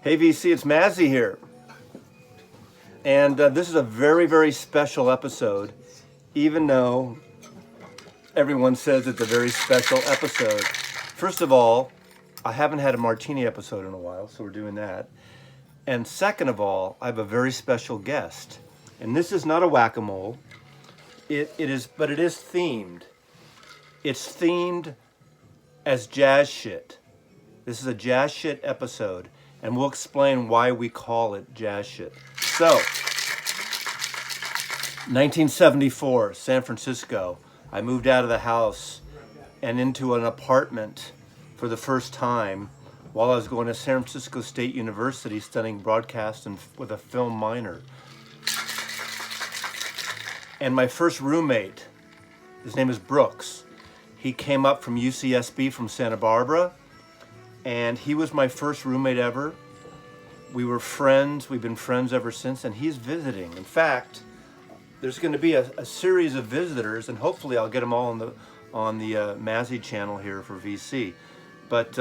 Hey VC, it's Mazzy here. And this is a very, very special episode, even though everyone says it's a very special episode. First of all, I haven't had a martini episode in a while, so we're doing that. And second of all, I have a very special guest. And this is not a whack-a-mole. It is themed. It's themed as jazz shit. This is a jazz shit episode, and we'll explain why we call it jazz shit. So, 1974, San Francisco. I moved out of the house and into an apartment for the first time while I was going to San Francisco State University studying broadcast and with a film minor. And my first roommate, his name is Brooks. He came up from UCSB from Santa Barbara, and he was my first roommate ever. We were friends. We've been friends ever since, and he's visiting. In fact, there's going to be a series of visitors, and hopefully I'll get them all on the Mazzy channel here for VC. But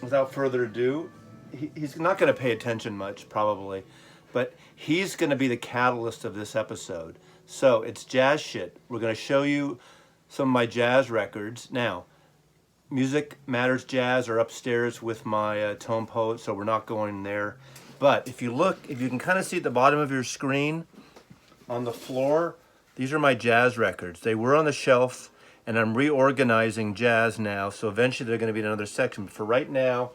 without further ado, he's not going to pay attention much, probably, but he's going to be the catalyst of this episode. So it's jazz shit. We're going to show you some of my jazz records. Now, Music Matters Jazz are upstairs with my tone poet, so we're not going there. But if you look, if you can kind of see at the bottom of your screen on the floor, these are my jazz records. They were on the shelf, and I'm reorganizing jazz now, so eventually they're going to be in another section. But for right now,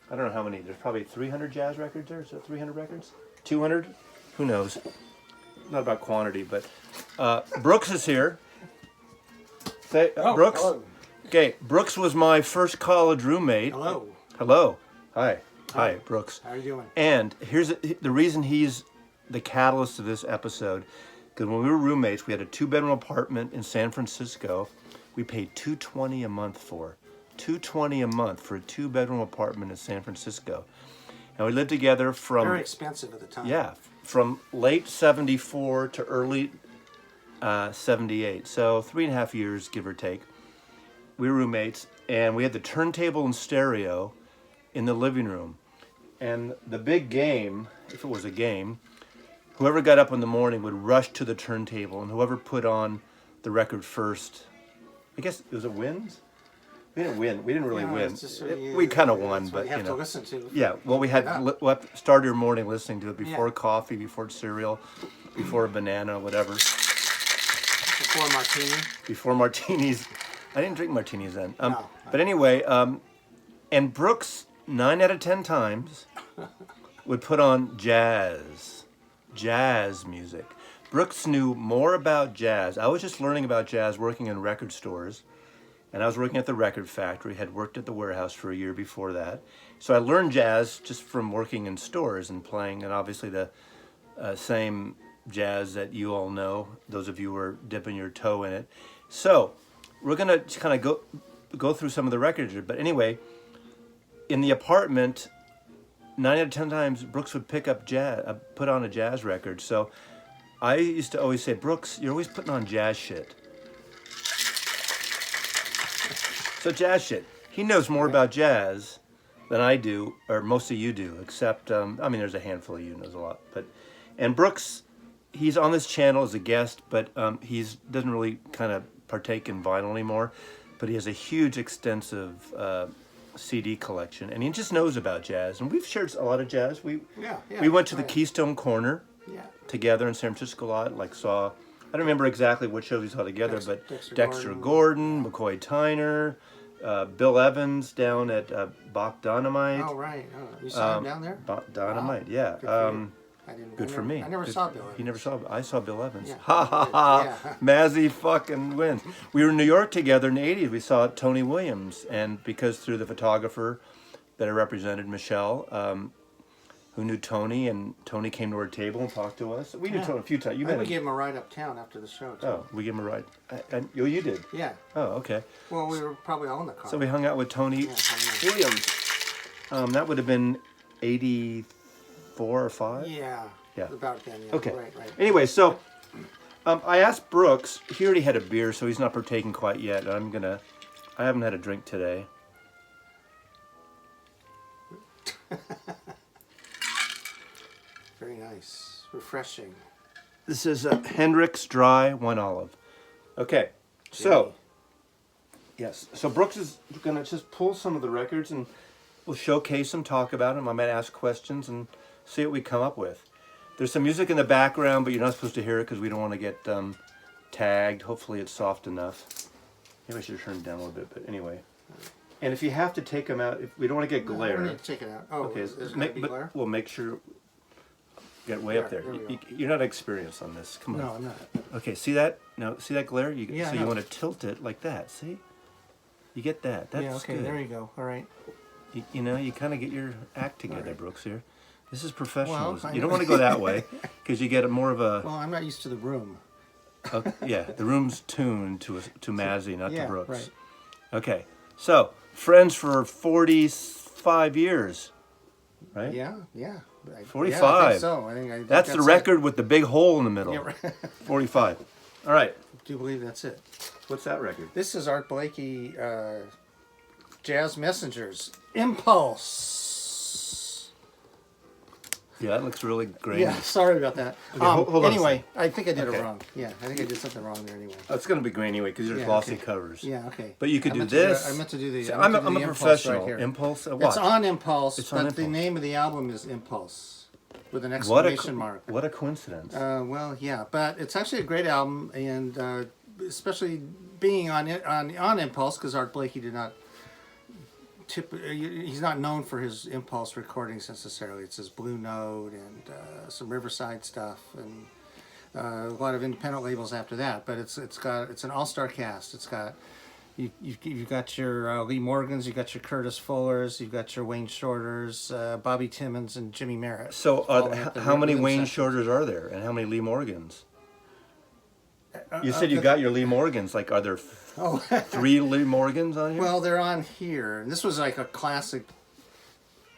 I don't know how many. There's probably 300 jazz records there. Is that 300 records? 200? Who knows? Not about quantity, but Brooks is here. Say, Brooks. Hello. Okay, Brooks was my first college roommate. Hello. Hello. Hi. Hi, Brooks. How are you doing? And here's the reason he's the catalyst of this episode. Because when we were roommates, we had a 2-bedroom apartment in San Francisco. We paid $220 a month for. $220 a month for a 2-bedroom apartment in San Francisco. And we lived together from... Very expensive at the time. Yeah, from late 74 to early 78. So 3.5 years, give or take. We were roommates, and we had the turntable and stereo in the living room. And the big game, if it was a game, whoever got up in the morning would rush to the turntable, and whoever put on the record first, I guess, was it wins? We didn't win. We didn't really win. Just, We kind of won, but you have you know. to listen to. Yeah, well, we'll have to start your morning listening to it before coffee, before cereal, before a banana, whatever. Before martini. Before martinis. I didn't drink martinis then. No. But anyway, and Brooks, 9 out of 10 times, would put on jazz music. Brooks knew more about jazz. I was just learning about jazz working in record stores, and I was working at the record factory, had worked at the warehouse for a year before that. So I learned jazz just from working in stores and playing, and obviously the same jazz that you all know, those of you who are dipping your toe in it. So we're going to kind of go through some of the records here. But anyway, in the apartment, 9 out of 10 times, Brooks would pick up jazz, put on a jazz record. So I used to always say, Brooks, you're always putting on jazz shit. So jazz shit. He knows more about jazz than I do, or most of you do, except, I mean, there's a handful of you who knows a lot. And Brooks, he's on this channel as a guest, but he doesn't really kind of partake in vinyl anymore. But he has a huge, extensive CD collection, and he just knows about jazz. And we've shared a lot of jazz. We went to the Keystone Corner together in San Francisco a lot. Like I don't remember exactly what shows we saw together, but Dexter Gordon, McCoy Tyner, Bill Evans down at Bach Dynamite. Oh, right. Oh, you saw him down there? Bach Dynamite, yeah. Good for me. I never saw Bill Evans. You never saw? I saw Bill Evans. Yeah. Ha ha ha! Yeah. Mazzy fucking wins. We were in New York together in the '80s. We saw Tony Williams, and because through the photographer that I represented, Michelle, who knew Tony, and Tony came to our table and talked to us. We knew Tony a few times. I gave him a ride uptown after the show, too. Oh, we gave him a ride. And you did? Yeah. Oh, okay. Well, we were probably all in the car. So we hung out with Tony Williams. That would have been 84 or 5? Yeah. Yeah. About then, yeah. Okay. Right. Anyway, so I asked Brooks. He already had a beer, so he's not partaking quite yet. I haven't had a drink today. Nice. Refreshing. This is a Hendrix Dry 1 Olive. Okay, so, yes. So Brooks is going to just pull some of the records and we'll showcase them, talk about them. I might ask questions and see what we come up with. There's some music in the background, but you're not supposed to hear it because we don't want to get tagged. Hopefully it's soft enough. Maybe I should turn it down a little bit, but anyway. And if you have to take them out, if we don't want to get glare. I don't need to take it out. Oh, okay, is it going to be glare? We'll make sure. Get way up there. You're not experienced on this. Come on. No, I'm not. Okay, see that? No, see that glare? Yeah, so you want to tilt it like that. See? You get that. That's yeah, okay, good. there you go. All right. You know, you kind of get your act together, right. Brooks, here. This is professionalism. Well, you don't want to go that way because you get more of a... Well, I'm not used to the room. Yeah, the room's tuned to Mazzy, not to Brooks. Right. Okay, so, friends for 45 years, right? Yeah. 45. Yeah, I think so. I think that's the record with the big hole in the middle. Yeah, right. 45. All right. Do you believe that's it? What's that record? This is Art Blakey, Jazz Messengers, Impulse. Yeah, that looks really grainy. Yeah, sorry about that. Okay, hold on anyway, I think I did it wrong. Yeah, I think I did something wrong there anyway. Oh, it's going to be grainy anyway because there's glossy covers. Yeah, okay. But you could do this. I meant to do the. I'm a professional. Right here. Impulse. What? It's on Impulse, it's but on the name of the album is Impulse with an exclamation mark. What a coincidence. Well, yeah, but it's actually a great album, and especially being on Impulse because Art Blakey did not. He's not known for his Impulse recordings necessarily. It's his Blue Note and some Riverside stuff and a lot of independent labels after that. But it's an all-star cast. It's got you've got your Lee Morgans, you've got your Curtis Fullers, you've got your Wayne Shorters, Bobby Timmons, and Jimmy Merritt. So how many Wayne Shorters are there, and how many Lee Morgans? You said you got your Lee Morgans. Like, are there 3 Lee Morgans on here? Well, they're on here. And this was like a classic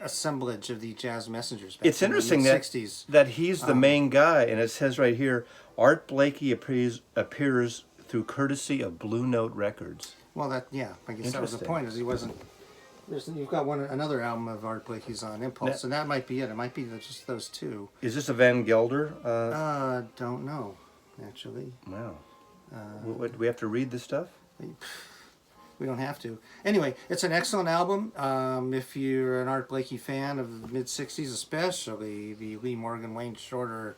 assemblage of the Jazz Messengers back it's in interesting the 60s. that he's the main guy, and it says right here, Art Blakey appears through courtesy of Blue Note Records. Well, I guess that was the point, is he wasn't... You've got another album of Art Blakey's on Impulse, and that might be it. It might be just those 2. Is this a Van Gelder? Don't know. Actually. Wow. Do we have to read this stuff? We don't have to. Anyway, it's an excellent album. If you're an Art Blakey fan of the mid-60s, especially the Lee Morgan, Wayne Shorter,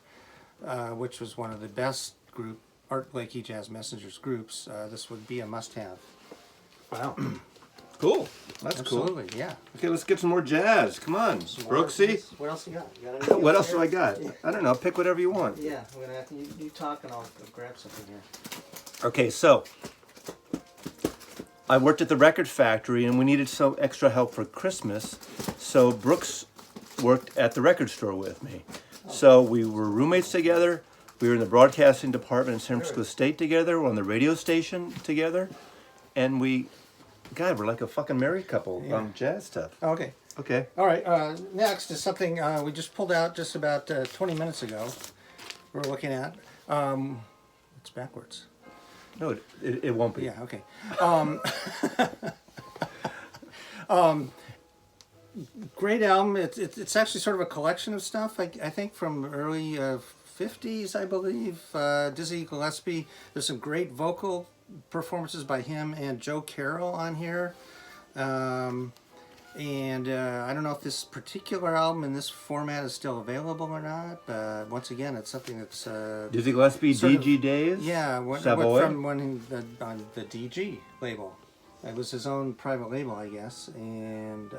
which was one of the best Art Blakey Jazz Messengers groups, this would be a must-have. Wow. Cool. That's Absolutely, cool. Yeah. Okay, let's get some more jazz. Come on, Brooksy. What else you got? What else do I got? I don't know. Pick whatever you want. Yeah, we're gonna have to, you talk and I'll grab something here. Okay, so I worked at the record factory and we needed some extra help for Christmas, so Brooks worked at the record store with me. So we were roommates together. We were in the broadcasting department in San Francisco State together. We're on the radio station together, and God, we're like a fucking married couple on jazz stuff. Okay. Okay. All right. Next is something we just pulled out just about 20 minutes ago. We're looking at. It's backwards. No, it won't be. Yeah. Okay. Great album. It's actually sort of a collection of stuff. I think from early 50s, I believe. Dizzy Gillespie. There's some great vocal performances by him and Joe Carroll on here, and I don't know if this particular album in this format is still available or not, but once again, it's something that's Dizzy Gillespie DG days. Yeah, from when on the DG label. It was his own private label, I guess, and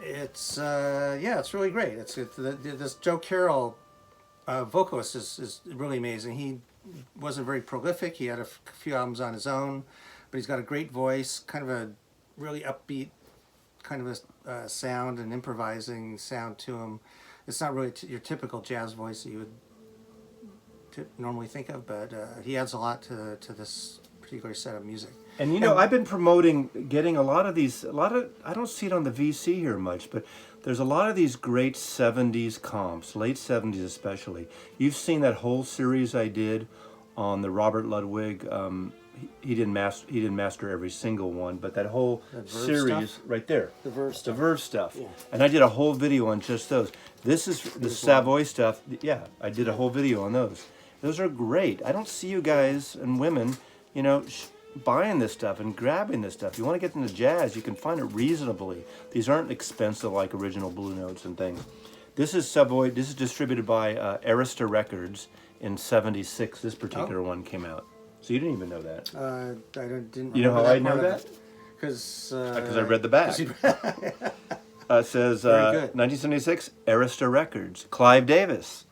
it's really great. This Joe Carroll vocalist is really amazing. He wasn't very prolific. He had a few albums on his own, but he's got a great voice, kind of a really upbeat kind of a sound, an improvising sound to him. It's not really your typical jazz voice that you would normally think of, but he adds a lot to this particular set of music. And I've been promoting getting a lot of I don't see it on the VC here much, but there's a lot of these great 70s comps, late 70s especially. You've seen that whole series I did on the Robert Ludwig. he didn't master every single one, but that whole That Verve series stuff? right there, The Verve the stuff. Verve stuff, Yeah. and I did a whole video on just those. This is the Savoy stuff. Yeah, I did a whole video on those. Those are great. I don't see you guys and women, you know, buying this stuff and grabbing this stuff. You want to get into jazz, you can find it reasonably. These aren't expensive like original Blue Notes and things. This is Savoy. This is distributed by Arista Records in '76. This particular one came out. So you didn't even know that. I didn't. You know how I know that? Because I read the back. It says Very good. 1976 Arista Records. Clive Davis.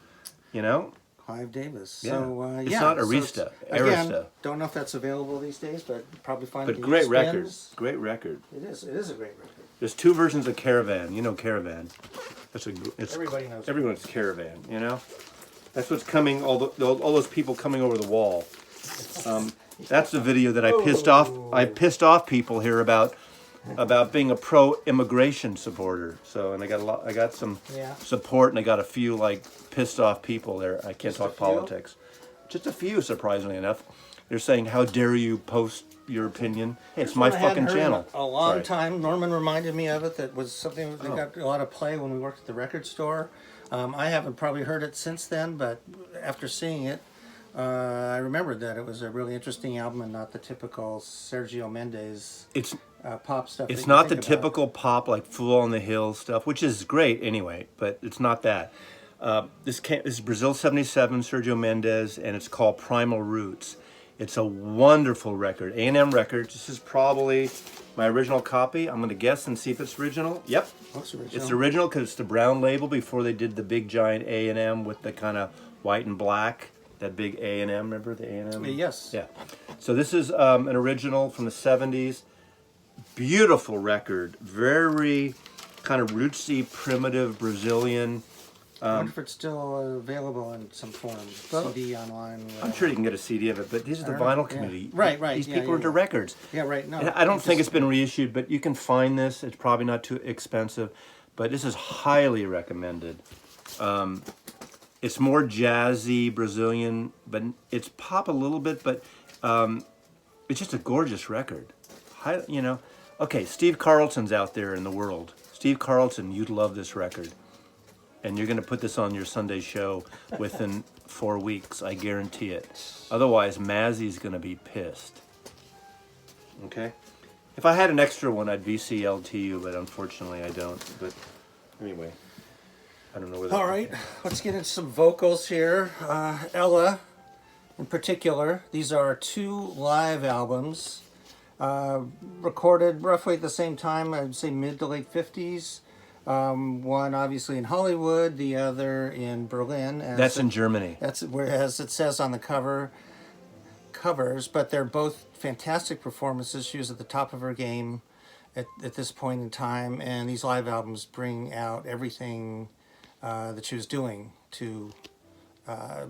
You know, Clive Davis. Yeah. So It's yeah, not so Arista, again, Arista. don't know if that's available these days, but probably find it. but in great used record. bins. Great record. It is. It is a great record. There's two versions of Caravan. You know Caravan. It's Everybody knows. Everyone's Caravan. You know, that's what's coming. All those people coming over the wall. That's the video that I pissed off. I pissed off people here about being a pro-immigration supporter. So, and I got some Yeah. support, and I got a few like pissed off people there. I can't Just talk a few? politics. Just a few, surprisingly enough. They're saying, "How dare you post your opinion?" Hey, it's my One I hadn't fucking heard in channel. A long Sorry. time. Norman reminded me of it. That was something that Oh. got a lot of play when we worked at the record store. I haven't probably heard it since then, but after seeing it, I remembered that it was a really interesting album and not the typical Sergio Mendes It's pop stuff. It's that you not the think about. typical pop like Fool on the Hill stuff, which is great anyway, but it's not that. This is Brazil '77, Sergio Mendes, and it's called Primal Roots. It's a wonderful record. A&M Records. This is probably my original copy. I'm going to guess and see if it's original. Yep. Looks original. It's original because it's the brown label before they did the big giant A&M with the kind of white and black. That big A&M, remember the A&M? Yes. Yeah. So this is an original from the '70s. Beautiful record. Very kind of rootsy, primitive Brazilian. I wonder if it's still available in some form, Well, CD, online. I'm Whatever. sure you can get a CD of it, but these are the I don't know, vinyl yeah. community. Right. These Yeah, people yeah, are into yeah. records. Yeah, right. No, And I don't think just- it's been reissued, but you can find this. It's probably not too expensive, but this is highly recommended. It's more jazzy Brazilian, but it's pop a little bit, but it's just a gorgeous record. You know, okay, Steve Carlton's out there in the world. Steve Carlton, you'd love this record. And you're going to put this on your Sunday show within 4 weeks, I guarantee it. Otherwise, Mazzy's going to be pissed. Okay? If I had an extra one, I'd VCL to you, but unfortunately I don't. But anyway, I don't know whether... All right, let's get into some vocals here. Ella, in particular, these are 2 live albums recorded roughly at the same time, I'd say mid to late 50s. One obviously in Hollywood, the other in Berlin. That's in Germany. That's whereas it says on the covers, but they're both fantastic performances. She was at the top of her game at this point in time, and these live albums bring out everything that she was doing to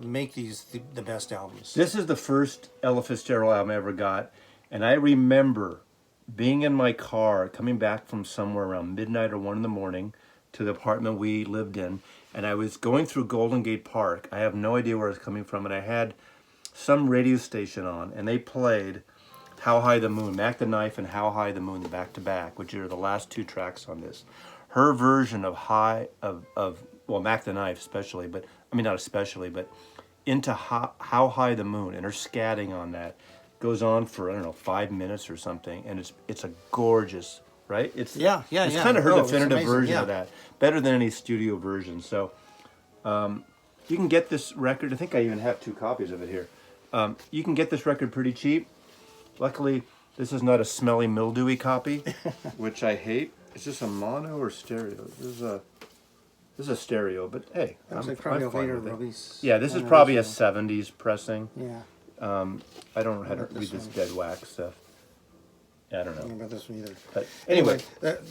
make these the best albums. This is the first Ella Fitzgerald album I ever got, and I remember being in my car, coming back from somewhere around midnight or 1 in the morning to the apartment we lived in, and I was going through Golden Gate Park. I have no idea where I was coming from, and I had some radio station on, and they played How High the Moon, Mac the Knife and How High the Moon back to back, which are the last 2 tracks on this. Her version of well, Mac the Knife especially, but I mean not especially, but into How High the Moon, and her scatting on that goes on for, I don't know, 5 minutes or something, and it's a gorgeous, right? It's Yeah. It's kind of her it's definitive amazing, version yeah. of that, better than any studio version. So you can get this record. I think I even have 2 copies of it here. You can get this record pretty cheap. Luckily, this is not a smelly, mildewy copy, which I hate. Is this a mono or stereo? This is a stereo, but hey, That was I'm like probably a fine later with it. release. Yeah, this is an probably a original. 70s pressing. Yeah, I don't know how to about read this this one? dead wax stuff. Yeah, I don't I don't know. know about this one either. But anyway,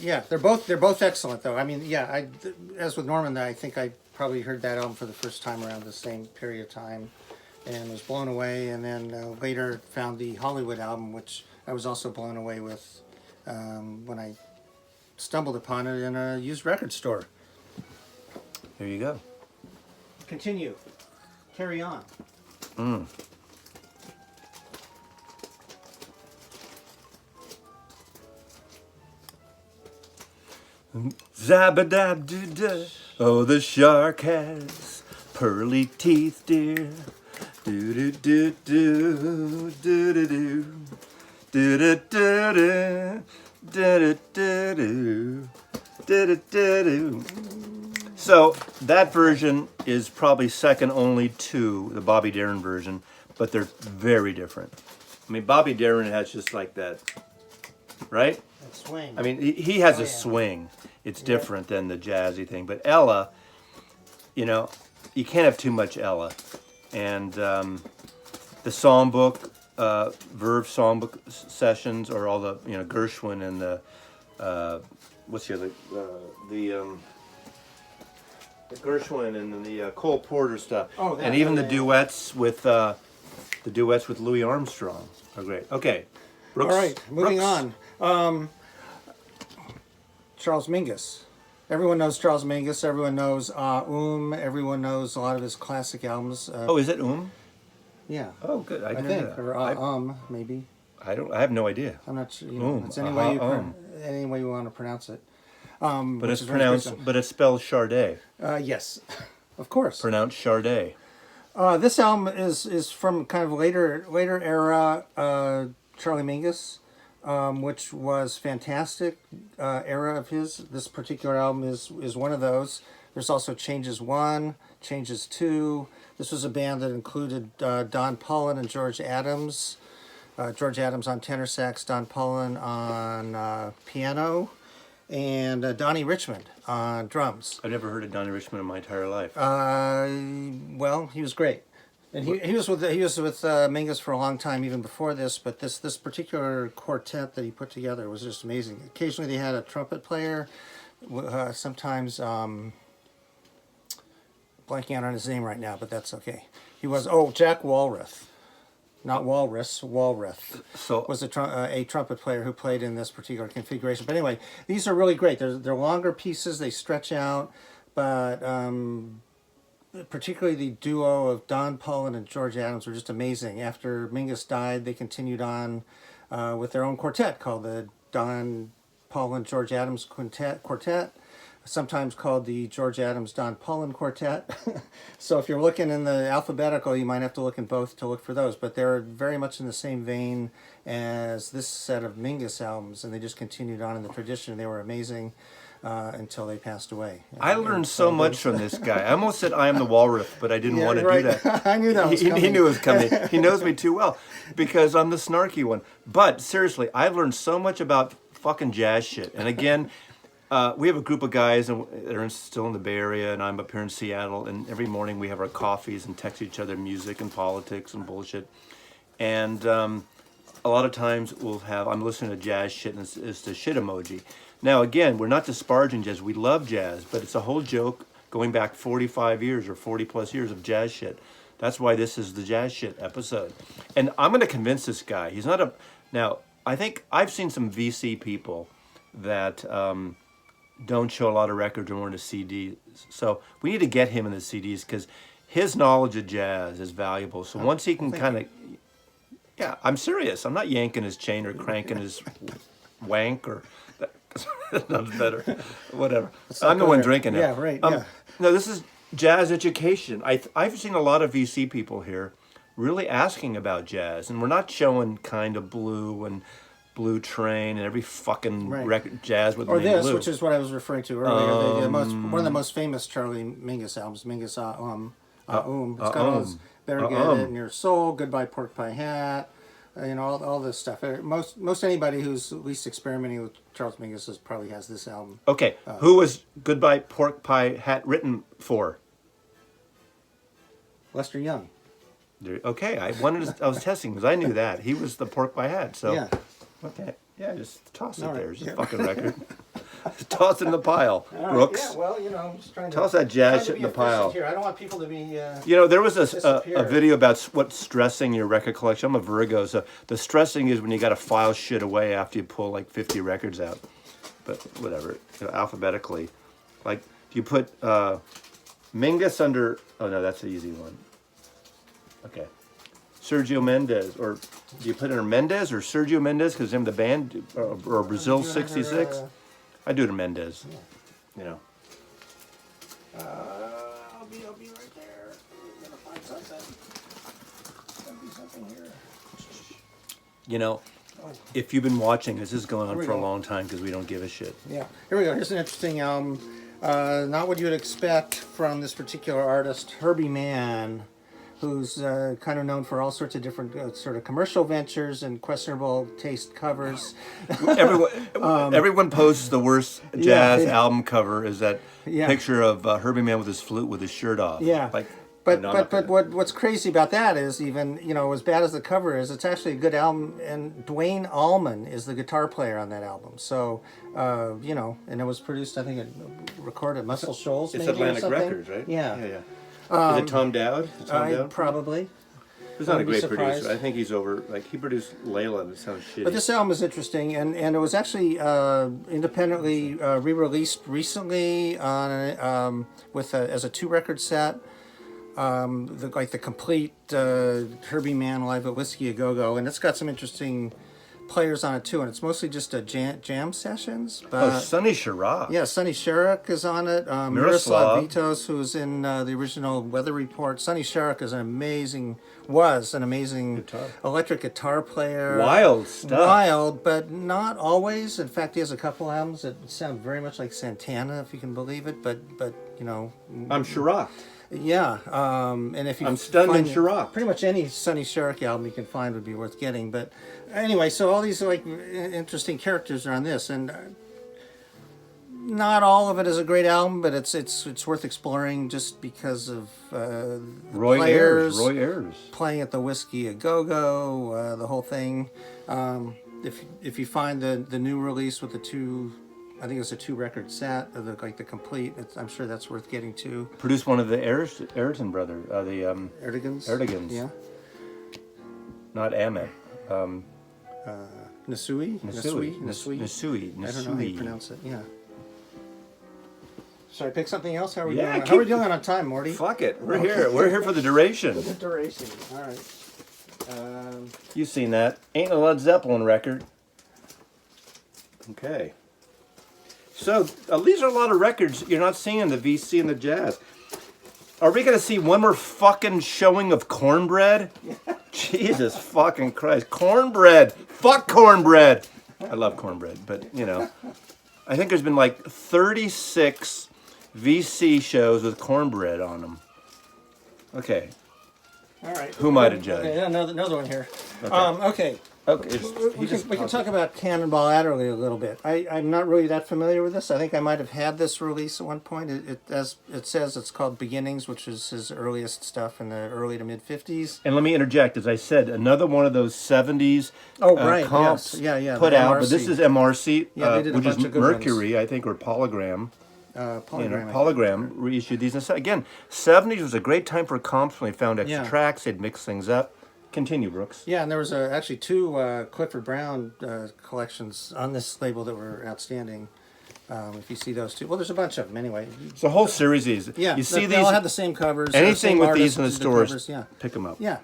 Yeah, they're both excellent though. I mean, yeah, as with Norman, I think I probably heard that album for the first time around the same period of time, and was blown away. And then later found the Hollywood album, which I was also blown away with when I stumbled upon it in a used record store. there you go. Continue. Carry on. Zabadab-doo-da. Oh, the shark has pearly teeth, dear. Do-do-do-do, do-do-do. Do-do-do-do, do-do-do-do, do-do-do-do. So that version is probably second only to the Bobby Darin version, but they're very different. I mean, Bobby Darin has just like that, right? That swing. I mean, he has a swing. It's different than the jazzy thing. But Ella, you know, you can't have too much Ella. And the songbook, Verve songbook sessions, or all the, you know, Gershwin and the, what's the other, the Gershwin and the Cole Porter stuff. Oh, that, and even the duets with Louis Armstrong are great. Okay. Brooks, all right, moving Brooks. on. Charles Mingus. Everyone knows Charles Mingus. Everyone knows Everyone knows a lot of his classic albums. Oh, is it Yeah. Oh, good. I didn't know think, that. or maybe. I have no idea. I'm not sure. You know, it's any way you want to pronounce it. But it's pronounced. But it's spelled Chardé. Yes, of course. Pronounced Chardé. This album is from kind of later era Charlie Mingus, which was fantastic era of his. This particular album is one of those. There's also Changes 1, Changes 2. This was a band that included Don Pullen and George Adams. George Adams on tenor sax, Don Pullen on piano, and Donnie Richmond on drums. I've never heard of Donnie Richmond in my entire life. Well, he was great, and he was with Mingus for a long time, even before this. But this particular quartet that he put together was just amazing. Occasionally, they had a trumpet player. Sometimes, blanking out on his name right now, but that's okay. He was Jack Walrath. Not Walrus, Walrath. So was a trumpet player who played in this particular configuration. But anyway, these are really great. They're longer pieces. They stretch out, but particularly the duo of Don Pullen and George Adams were just amazing. After Mingus died, they continued on with their own quartet called the Don Pullen George Adams Quartet. Sometimes called the George Adams Don Pullen Quartet. So if you're looking in the alphabetical, you might have to look in both to look for those. But they're very much in the same vein as this set of Mingus albums, and they just continued on in the tradition. They were amazing until they passed away. I learned so much from this guy. I almost said I am the Walrus, but I didn't want to do that. I knew that was coming. He knew it was coming. He knows me too well because I'm the snarky one. But seriously, I've learned so much about fucking jazz shit. And again, we have a group of guys that are still in the Bay Area, and I'm up here in Seattle, and every morning we have our coffees and text each other music and politics and bullshit. And a lot of times I'm listening to jazz shit, and it's the shit emoji. Now, again, we're not disparaging jazz. We love jazz, but it's a whole joke going back 45 years or 40 plus years of jazz shit. That's why this is the jazz shit episode. And I'm going to convince this guy. He's not a... Now, I think I've seen some VC people that... don't show a lot of records or more into CDs. So we need to get him in the CDs because his knowledge of jazz is valuable. So once he can kind of... Yeah, I'm serious. I'm not yanking his chain or cranking his wank or... That's better. Whatever. I'm the one drinking it. Yeah, right. Yeah. No, this is jazz education. I've seen a lot of VC people here really asking about jazz. And we're not showing kind of Blue and... Blue Train and every fucking record jazz with or this, Blue. which is what I was referring to earlier. One of the most famous Charlie Mingus albums, Mingus It's got all this Better Get It in Your Soul, Goodbye Pork Pie Hat, all this stuff. Most anybody who's at least experimenting with Charles Mingus probably has this album. Okay, who was Goodbye Pork Pie Hat written for? Lester Young. Okay, I was testing because I knew that he was the Pork Pie Hat. So. Yeah. Okay. Yeah, just toss it All there. right. It's just a fucking record. Just toss it in the pile, All Brooks. Right. Yeah, well, I'm just trying to... Toss that jazz shit in the pile. Here. I don't want people to be... there was a video about what's stressing your record collection. I'm a Virgo, so the stressing is when you got to file shit away after you pull like 50 records out. But whatever, alphabetically. Like, do you put Mingus under... Oh, no, that's the easy one. Okay. Sergio Mendes, or do you put in Mendes or Sergio Mendes because him the band or Brazil '66? I do it in Mendez. You know. I'll be right there. I'm gonna find something. There'll be something here. You know, if you've been watching, this is going on we for a go. long time because we don't give a shit. Yeah, here we go. Here's an interesting album. Not what you would expect from this particular artist, Herbie Mann, who's kind of known for all sorts of different sort of commercial ventures and questionable taste covers. Everyone posts the worst jazz album cover is that picture of Herbie Mann with his flute with his shirt off. Yeah. Like, But what's crazy about that is, even, you know, as bad as the cover is, it's actually a good album, and Dwayne Allman is the guitar player on that album. So, you know, and it was produced, I think, recorded at Muscle Shoals, it's maybe, Atlantic or something. Records, right? Yeah. Is it Tom Dowd? Probably. He's not a Wouldn't be great surprised. producer. I think he's over, like, he produced Layla and it sounds shitty. But this album is interesting, and it was actually independently re-released recently on as a 2-record set. The complete Herbie Mann Live at Whiskey A Go Go, and it's got some interesting players on it too, and it's mostly just jam sessions. But Sonny Stitt. yeah, Sonny Stitt is on it. Miroslav Vitos, who's in the original Weather Report. Sonny Stitt is an amazing electric guitar player. Wild stuff. Wild, but not always. In fact, he has a couple albums that sound very much like Santana, if you can believe it. But you know, I'm shocked. yeah, and if you I'm stunned and find shocked. pretty much any Sonny Stitt album you can find would be worth getting. But anyway, so all these like interesting characters are on this, and not all of it is a great album, but it's worth exploring just because of Roy players Ayers playing at the Whiskey A Go Go, the whole thing. If you find the new release with the two. I think it's a 2-record set of the complete. I'm sure that's worth getting too. produced one of the Ayrton brothers, the Erdigans. Yeah. not Ahmet. Nasui. Nasui. I don't know how you pronounce it. Yeah. Sorry, pick something else. How are we Yeah, doing? How are we doing on time, Morty? Fuck it, we're here. We're here for the duration. The duration. All right. You've seen that. Ain't a Led Zeppelin record. Okay. So, these are a lot of records you're not seeing in the VC and the jazz. Are we going to see one more fucking showing of Cornbread? Jesus fucking Christ. Cornbread. Fuck Cornbread. I love Cornbread, but, you know. I think there's been like 36 VC shows with Cornbread on them. Okay. All right. Who am I to judge? Okay, another one here. Okay. Okay. We can talk about Cannonball Adderly a little bit. I'm not really that familiar with this. I think I might have had this release at one point. As it says, it's called Beginnings, which is his earliest stuff in the early to mid 50s. And let me interject, as I said, another one of those 70s comps put out, but this is MRC, they did a which is bunch of good Mercury, ones. I think, or Polygram. Polygram. Polygram reissued these. Again, 70s was a great time for comps when they found extra Yeah. tracks, they'd mix things up. Continue, Brooks. Yeah, and there was actually 2 Clifford Brown collections on this label that were outstanding. If you see those 2, well, there's a bunch of them anyway. It's a whole series of these. Yeah, you see they these. all have the same covers. Anything same with artists these in the did stores, covers, yeah. pick them up. Yeah.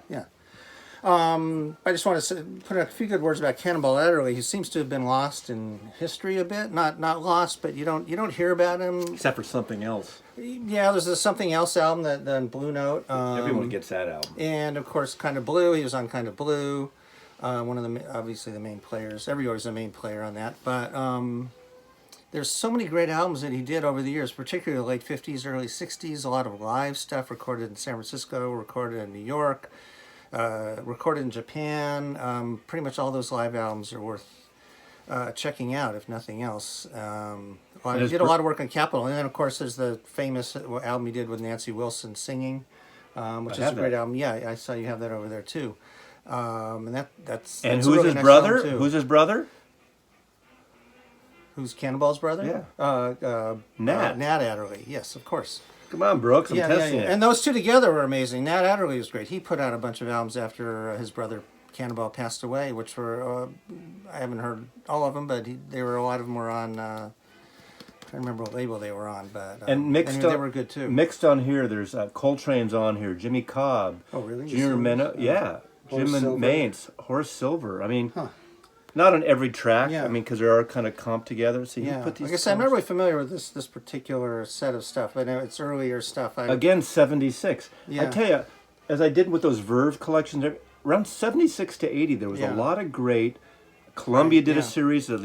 I just want to put a few good words about Cannonball Adderly. He seems to have been lost in history a bit. Not lost, but you don't hear about him. Except for something else. Yeah, there's a Something Else album that Blue Note. Everyone gets that album. And of course, Kind of Blue. He was on Kind of Blue. One of obviously the main players. Everybody's a main player on that. But there's so many great albums that he did over the years, particularly the late 50s, early 60s. A lot of live stuff recorded in San Francisco, recorded in New York, recorded in Japan. Pretty much all those live albums are worth checking out, if nothing else. He did a lot of work on Capitol. And then, of course, there's the famous album he did with Nancy Wilson singing, which is a great album. Yeah, I saw you have that over there, too. And that's And that's who's a really his nice brother? album, too. Who's his brother? Who's Cannonball's brother? Yeah. Nat. Nat Adderly. Yes, of course. Come on, Brooks. I'm testing it. And those 2 together were amazing. Nat Adderly was great. He put out a bunch of albums after his brother Cannonball passed away, which were I haven't heard all of them, but a lot of them were on. I can't remember what label they were on, but and mixed they were good too. Mixed on here, there's Coltrane's on here, Jimmy Cobb. Oh, really? Junior Minnow, yeah. Horace Jim Silver. Maines, Horace Silver. I mean, Not on every track. Yeah. I mean, because they are kind of comped together. So you Yeah, put these. like I said, I'm not really familiar with this particular set of stuff. I know it's earlier stuff. Again, 76. I Yeah. tell you, as I did with those Verve collections, around 76 to 80, there was a Yeah. lot of great. Columbia did yeah. a series of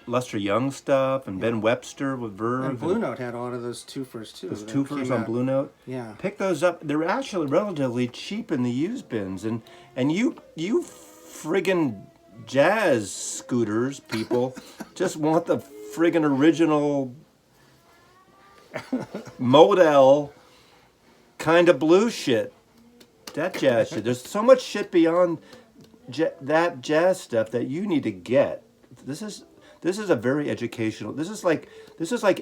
Lester Young stuff, and Ben Webster with Verve. And Blue Note had a lot of those twofers too. Those that twofers came on out. Blue Note. Yeah. Pick those up. They're actually relatively cheap in the used bins, and you friggin' jazz scooters people just want the friggin' original model kind of blue shit. That jazz shit. There's so much shit beyond that jazz stuff that you need to get. This is a very educational. This is like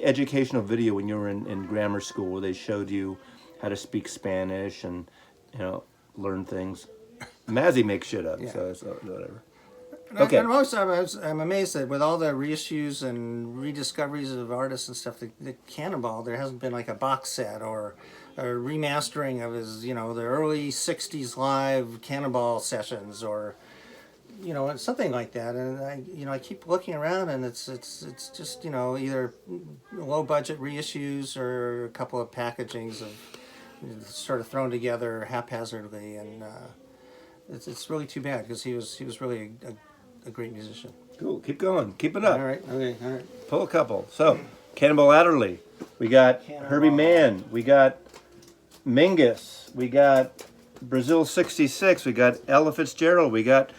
educational video when you were in grammar school where they showed you how to speak Spanish and learn things. Mazzy makes shit up, so whatever. Okay. And I'm amazed that with all the reissues and rediscoveries of artists and stuff, the Cannonball, there hasn't been like a box set or a remastering of his, the early '60s live Cannonball sessions or, something like that. And I keep looking around and it's just, either low budget reissues or a couple of packagings of sort of thrown together haphazardly, and it's really too bad because he was really a great musician. Cool. Keep going. Keep it up. All right. Okay. All right. Pull a couple. So, Cannonball Adderly. We got Herbie Mann. We got Mingus. We got Brazil 66. We got Ella Fitzgerald. We got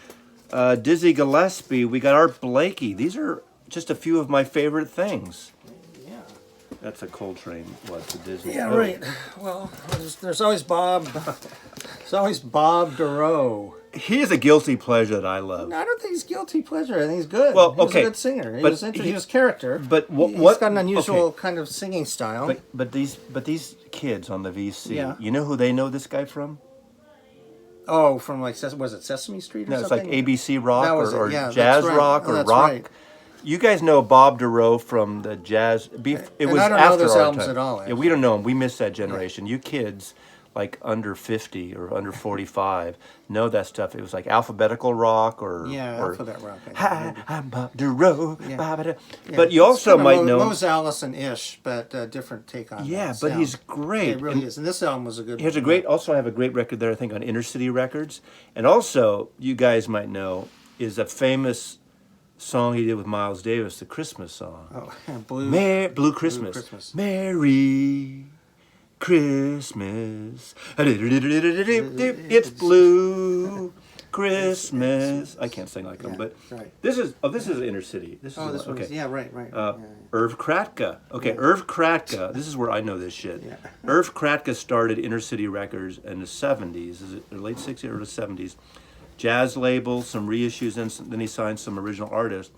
Dizzy Gillespie. We got Art Blakey. These are just a few of my favorite things. Yeah. That's a Coltrane. What's a Disney? Yeah. Right. Well, there's always Bob. There's always Bob Dorough. He is a guilty pleasure that I love. No, I don't think he's guilty pleasure. I think he's good. Well, he was okay, a good singer. He but was character. But he's what? got an unusual Okay. kind of singing style. But these kids on the VC, Yeah. you know who they know this guy from? Oh, from like was it Sesame Street or No, it's something? like ABC Rock That was or it, yeah, Jazz that's right. Rock Oh, or that's Rock. right. You guys know Bob Dorough from the jazz. It And was I don't know after those our albums time. at all, Yeah, we don't know them. We missed that generation. You kids, like under 50 or under 45, know that stuff. It was like alphabetical rock or Alphabet Rock. Hi, I'm Bob Dorough. Yeah. Ba-ba-da. Yeah, But you it's also kinda might know. Rose Allison-ish, but a different take on Yeah, that but sound. he's great. It really is. And this album was a good He has a one. great. Also, I have a great record there. I think on Inner City Records, and also you guys might know is a famous song he did with Miles Davis, the Christmas song. Oh, Blue. Blue Christmas. Christmas. Merry Christmas. It's Blue Christmas. I can't sing like him, but right. this is Inner City. This is Oh, this one. okay. Yeah, right. Irv Kratka. Okay, Irv Kratka. This is where I know this shit. Yeah. Irv Kratka started Inner City Records in the 70s. Is it the late 60s or the 70s? Jazz label, some reissues, and then he signed some original artists.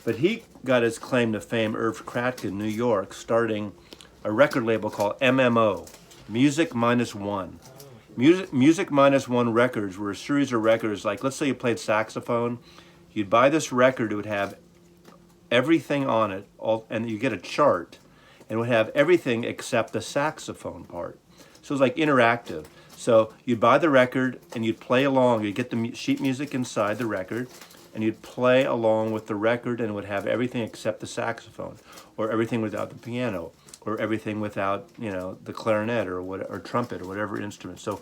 But he got his claim to fame, Irv Kratka, in New York, starting a record label called MMO, Music Minus One. Music Minus One records were a series of records, like let's say you played saxophone, you'd buy this record, it would have everything on it, and you get a chart, and it would have everything except the saxophone part. So it was like interactive. So you'd buy the record and you'd play along, you'd get the sheet music inside the record, and you'd play along with the record and it would have everything except the saxophone, or everything without the piano, or everything without, the clarinet or trumpet or whatever instrument. So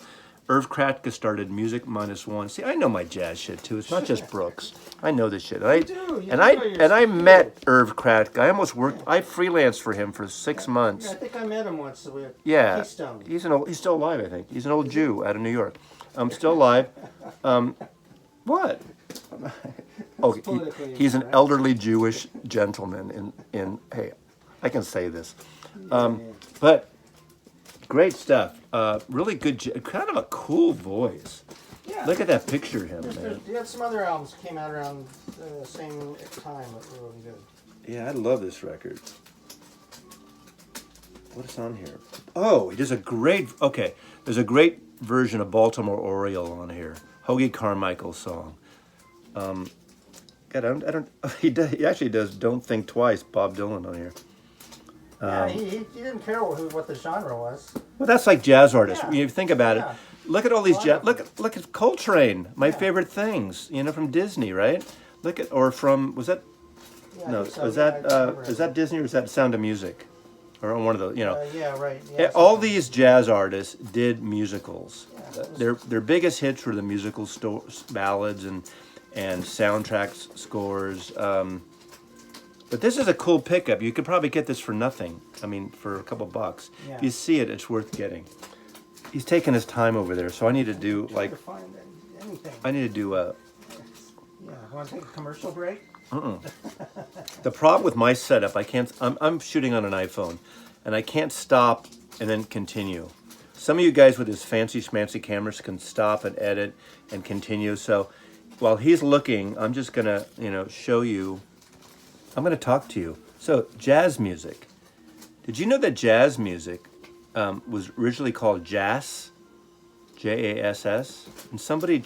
Irv Kratka started Music Minus One. See, I know my jazz shit too. It's not just Brooks. I know this shit. I met Irv Kratka. I freelanced for him for 6 months. Yeah, I think I met him once with Yeah. Keystone. He's still alive, I think. He's an old Jew out of New York. Still alive. What? Oh, he's an elderly Jewish gentleman in hey, I can say this. But great stuff. Really good, kind of a cool voice. Yeah. Look at that picture of him, man. You had some other albums came out around the same time that were really good. Yeah, I love this record. What is on here? Oh, there's a great version of Baltimore Oriole on here. Hoagie Carmichael's song. God, I don't. He actually does "Don't Think Twice." Bob Dylan on here. Yeah, he didn't care what the genre was. Well, that's like jazz artists. Yeah. When you think about Yeah. it, look at all these look at Coltrane. My favorite things, from Disney, right? Look at, or from, was that, Yeah, no, I think so. was Yeah, that, I remember is that Disney or is that Sound of Music? Or on one of those, you know. yeah, right. Yeah, All these jazz artists did musicals. Yeah, Their biggest hits were the musical ballads and soundtracks scores. But this is a cool pickup. You could probably get this for nothing. I mean, for a couple bucks. Yeah. If you see it, it's worth getting. He's taking his time over there, so I need to do like to find anything. I need to do a. Yeah, want to take a commercial break? The problem with my setup, I can't. I'm shooting on an iPhone, and I can't stop and then continue. Some of you guys with his fancy schmancy cameras can stop and edit and continue. So while he's looking, I'm just gonna show you. I'm gonna talk to you. So jazz music. Did you know that jazz music was originally called jazz, Jass? And somebody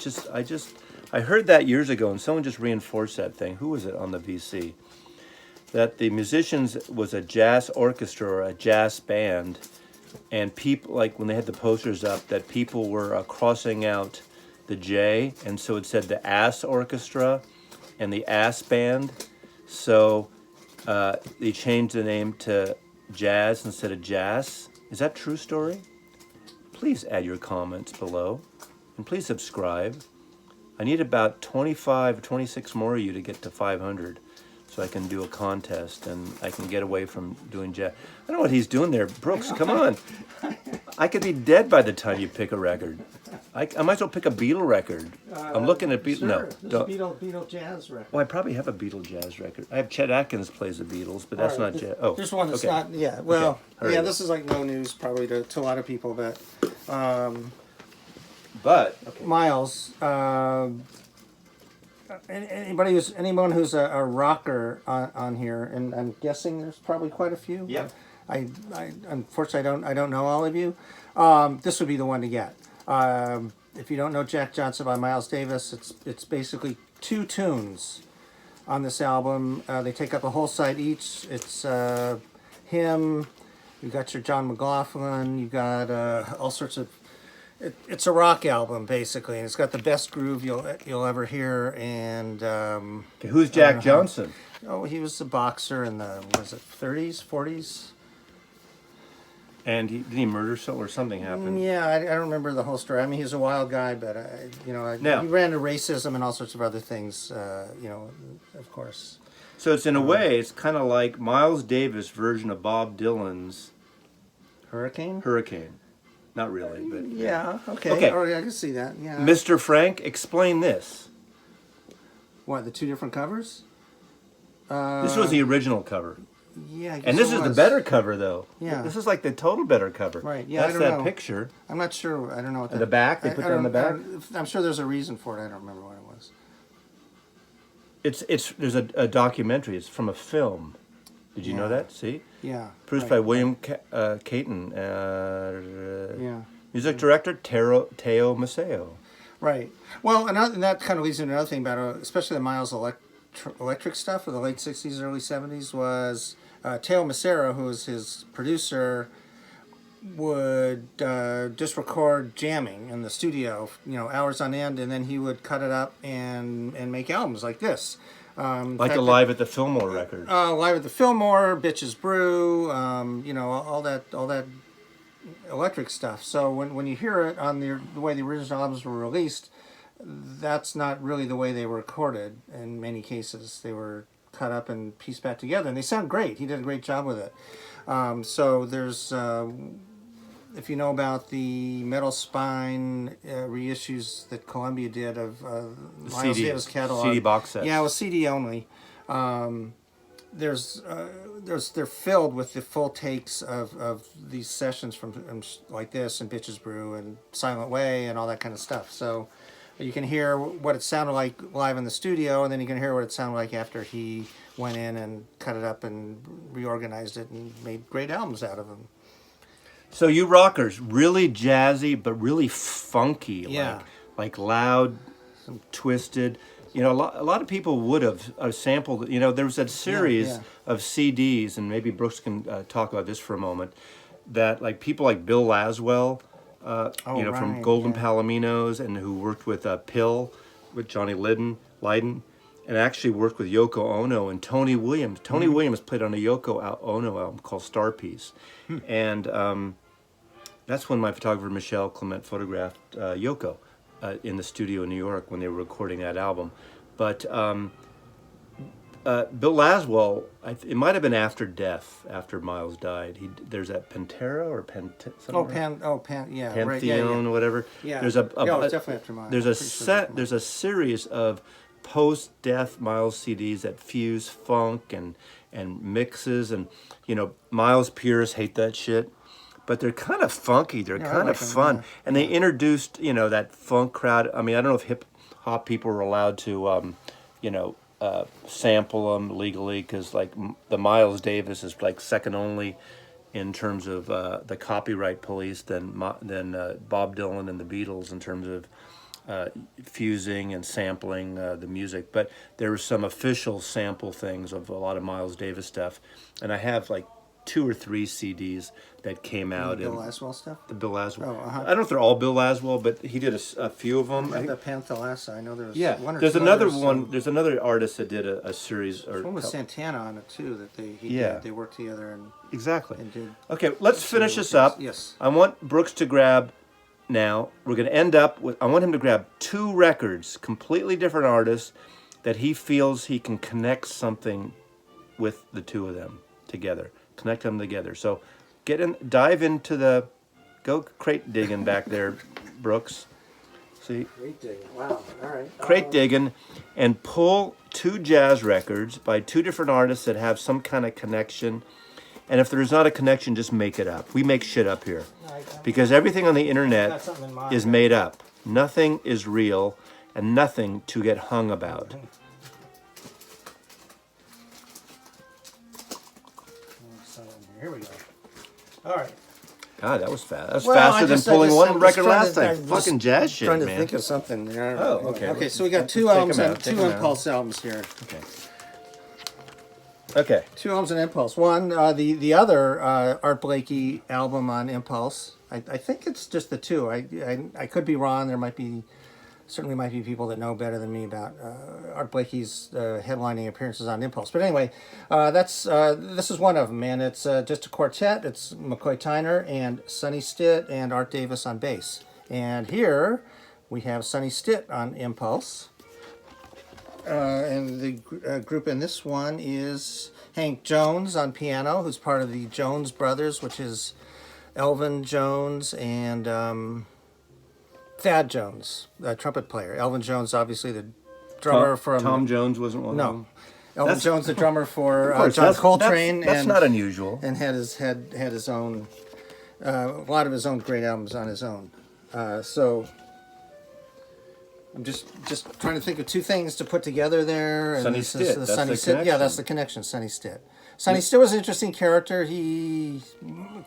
I heard that years ago, and someone just reinforced that thing. Who was it on the VC? That the musicians was a jazz orchestra or a jazz band, and people, like when they had the posters up, that people were crossing out the J, and so it said the Ass Orchestra and the Ass Band. So they changed the name to Jazz instead of Jazz. Is that true story? Please add your comments below, and please subscribe. I need about 25 or 26 more of you to get to 500 so I can do a contest and I can get away from doing jazz. I don't know what he's doing there. Brooks, come on. I could be dead by the time you pick a record. I might as well pick a Beatle record. I'm looking at Beatle. Sure. No, don't. Beatle jazz record. Well, I probably have a Beatle jazz record. I have Chet Atkins plays the Beatles, but that's not jazz. Oh, there's one that's okay. not. Yeah, well, Okay. yeah, this is like no news probably to a lot of people, but Okay. Miles. Anyone who's a rocker on here, and I'm guessing there's probably quite a few. Yep. I unfortunately I don't know all of you. This would be the one to get. If you don't know Jack Johnson by Miles Davis, it's basically 2 tunes on this album. They take up a whole side each. It's him. You got your John McLaughlin. You got all sorts of. It's a rock album basically, and it's got the best groove you'll ever hear. And Okay, who's Jack Johnson? he was a boxer in the 30s, 40s. And did he murder someone or something happened? Yeah, I don't remember the whole story. I mean, he's a wild guy, but Now- he ran into racism and all sorts of other things. Of course. So it's in a way, it's kind of like Miles Davis' version of Bob Dylan's Hurricane. Hurricane. Not really, but Yeah. Okay. Okay. Oh, yeah, I can see that. Yeah. Mr. Frank, explain this. What, the 2 different covers? This was the original cover. Yeah. I guess And this it is the was. better cover, though. Yeah. This is like the total better cover. Right, yeah, That's I don't that know. picture. I'm not sure. I don't know what And the back, they put that on the back? I'm sure there's a reason for it. I don't remember what it was. There's a documentary. It's from a film. Did you know Yeah. that? See? Yeah. Produced right. by William Caton. Yeah. Music director, Teo Maceo. Right. Well, and that kind of leads into another thing about, especially the Miles electric stuff of the late 60s, early 70s, was Teo Macero, who was his producer, would just record jamming in the studio, hours on end, and then he would cut it up and make albums like this. Like Live at the Fillmore record. Live at the Fillmore, Bitches Brew, all that electric stuff. So when you hear it on the way the original albums were released, that's not really the way they were recorded. In many cases, they were cut up and pieced back together, and they sound great. He did a great job with it. So there's, if you know about the Metal Spine reissues that Columbia did of Miles Davis catalog, CD box sets. yeah, it was CD only. They're filled with the full takes of these sessions from like this and Bitches Brew and Silent Way and all that kind of stuff. So you can hear what it sounded like live in the studio, and then you can hear what it sounded like after he went in and cut it up and reorganized it and made great albums out of them. So you rockers, really jazzy, but really funky. Yeah. Like loud, twisted. A lot of people would have sampled. There was that series yeah. of CDs, and maybe Brooks can talk about this for a moment. That like people like Bill Laswell, from right, Golden yeah. Palominos, and who worked with Pill, with Johnny Lydon, and actually worked with Yoko Ono and Tony Williams. Tony Williams played on a Ono album called Star Piece. And that's when my photographer Michelle Clement photographed Yoko in the studio in New York when they were recording that album. But Bill Laswell, it might have been after death, after Miles died. There's that Pantera or Yeah, Pantheon, right, yeah. or whatever. Yeah, there's it was definitely after Miles. There's a series of post-death Miles CDs that fuse funk and mixes, and Miles purists hate that shit, but they're kind of funky. They're kind of fun, and they introduced that funk crowd. I mean, I don't know if hip hop people were allowed to sample them legally, because like the Miles Davis is like second only in terms of the copyright police than Bob Dylan and the Beatles in terms of fusing and sampling the music. But there were some official sample things of a lot of Miles Davis stuff, and I have like 2 or 3 CDs that came out. Bill Laswell stuff? The Bill Laswell. Oh, I don't know if they're all Bill Laswell, but he did a few of them. The Panthalassa, I know there was one or there's two another others, one. There's another artist that did a series. Or one with Santana on it too. That they worked together and exactly. And did. Okay, let's finish this up. Yes. I want Brooks to grab. Now we're going to end up with. I want him to grab 2 records, completely different artists, that he feels he can connect something with the 2 of them together. Connect them together. So, dive into go crate digging back there, Brooks. See? Crate digging. Wow. All right. Crate digging, and pull 2 jazz records by 2 different artists that have some kind of connection. And if there's not a connection, just make it up. We make shit up here. Because everything on the internet is made up. Nothing is real, and nothing to get hung about. Here we go. All right. God, that was fast. That was faster than pulling one record last time. Fucking jazz shit, man. Trying to think of something there. Oh, okay. Okay, so we got 2 albums and 2 Impulse albums here. Okay. 2 albums and Impulse. One, the other Art Blakey album on Impulse. I think it's just the 2. I could be wrong. There certainly might be people that know better than me about Art Blakey's headlining appearances on Impulse. But anyway, this is one of them, and it's just a quartet. It's McCoy Tyner and Sonny Stitt and Art Davis on bass. And here we have Sonny Stitt on Impulse. And the group in this one is Hank Jones on piano, who's part of the Jones Brothers, which is Elvin Jones and Thad Jones, the trumpet player. Elvin Jones, obviously the drummer from... Tom Jones wasn't one of them? No. Elvin Jones, the drummer for John Coltrane. That's not unusual. And had his own... a lot of his own great albums on his own. So... I'm just trying to think of 2 things to put together there. And Sonny Stitt. The Sonny Stitt. Yeah, that's the connection. Sonny Stitt. Sonny Stitt was an interesting character. He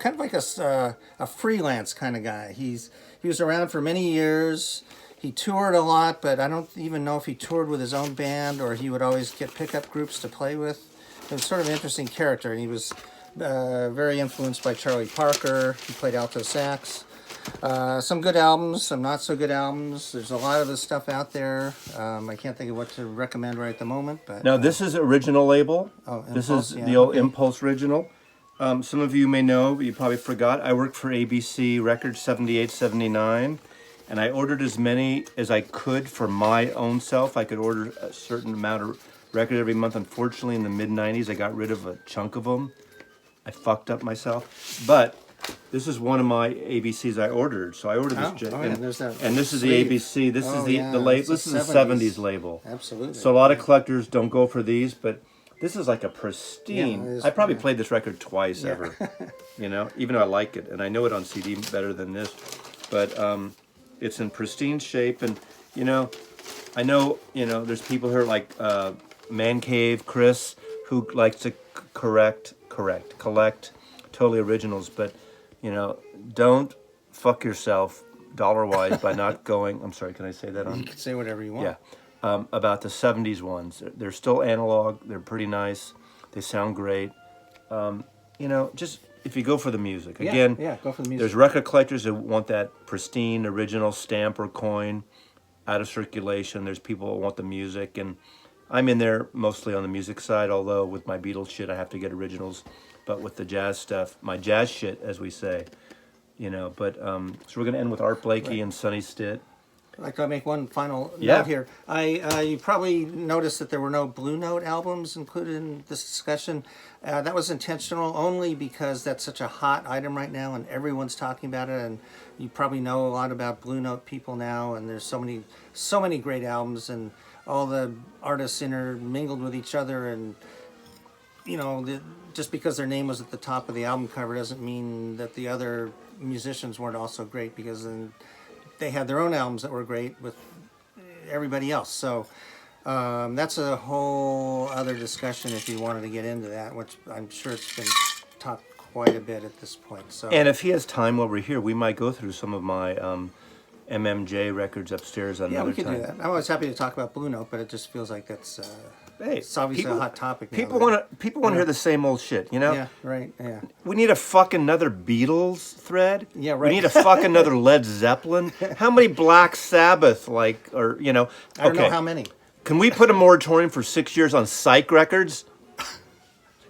kind of like a freelance kind of guy. He was around for many years. He toured a lot, but I don't even know if he toured with his own band or he would always get pickup groups to play with. It was sort of an interesting character, and he was very influenced by Charlie Parker. He played alto sax. Some good albums, some not so good albums. There's a lot of this stuff out there. I can't think of what to recommend right at the moment. But now this is original label. Oh, this Impulse, is the old Impulse original. Some of you may know, but you probably forgot. I worked for ABC Records 78, 79, and I ordered as many as I could for my own self. I could order a certain amount of records every month. Unfortunately, in the mid 90s, I got rid of a chunk of them. I fucked up myself, but. This is one of my ABCs I ordered. So I ordered this, and this is the ABC. This is the label. This is the 70s label. Absolutely. So a lot of collectors don't go for these, but this is like a pristine. I probably played this record twice ever. Even though I like it, and I know it on CD better than this, but it's in pristine shape. And I know there's people here like Man Cave Chris who likes to collect totally originals, but. Don't fuck yourself dollar-wise by not going... I'm sorry, can I say that on? You can say whatever you want. Yeah. About the 70s ones. They're still analog. They're pretty nice. They sound great. Just if you go for the music. Again, go for the music. There's record collectors that want that pristine, original stamp or coin out of circulation. There's people that want the music. And I'm in there mostly on the music side, although with my Beatles shit, I have to get originals. But with the jazz stuff, my jazz shit, as we say, you know. But so we're gonna end with Art Blakey and Sonny Stitt. I'd like to make one final Yeah. note here. You probably noticed that there were no Blue Note albums included in this discussion. That was intentional only because that's such a hot item right now, and everyone's talking about it. And you probably know a lot about Blue Note people now, and there's so many great albums, and all the artists intermingled with each other. And you know, just because their name was at the top of the album cover doesn't mean that the other musicians weren't also great, because then they had their own albums that were great with everybody else. So that's a whole other discussion if you wanted to get into that, which I'm sure it's been talked quite a bit at this point. So, And if he has time while we're here, we might go through some of my MMJ records upstairs yeah, another we could time. do that. I'm always happy to talk about Blue Note, but it just feels like that's Hey, it's obviously a hot topic now. People want to hear the same old shit, you know? Yeah, right. Yeah. We need a fucking another Beatles thread. Yeah, right. We need a fucking another Led Zeppelin. How many Black Sabbath, like, or, you know? I don't know how many. Can we put a moratorium for 6 years on psych records?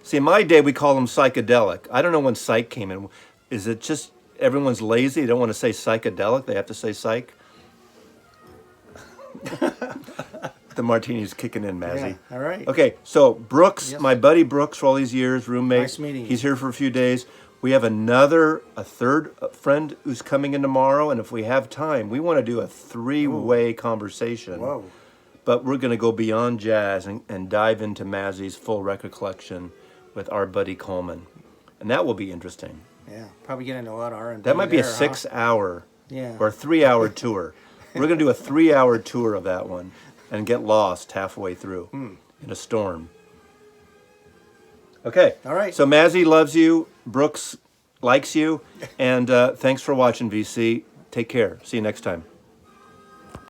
See, in my day, we call them psychedelic. I don't know when psych came in. Is it just everyone's lazy? They don't want to say psychedelic. They have to say psych. The martini's kicking in, Mazzy. Yeah, all right. Okay, so Brooks, Yes. my buddy Brooks for all these years, roommate. Nice meeting you. He's here for a few days. We have a third friend who's coming in tomorrow, and if we have time, we want to do a three-way conversation. Whoa. But we're going to go beyond jazz and dive into Mazzy's full record collection with our buddy Coleman. And that will be interesting. Yeah, probably get into a lot of R&B. That might be a there, 6-hour Yeah. or a 3-hour tour. We're going to do a 3-hour tour of that one and get lost halfway through in a storm. Okay. All right. So Mazzy loves you. Brooks likes you. And thanks for watching, VC. Take care. See you next time.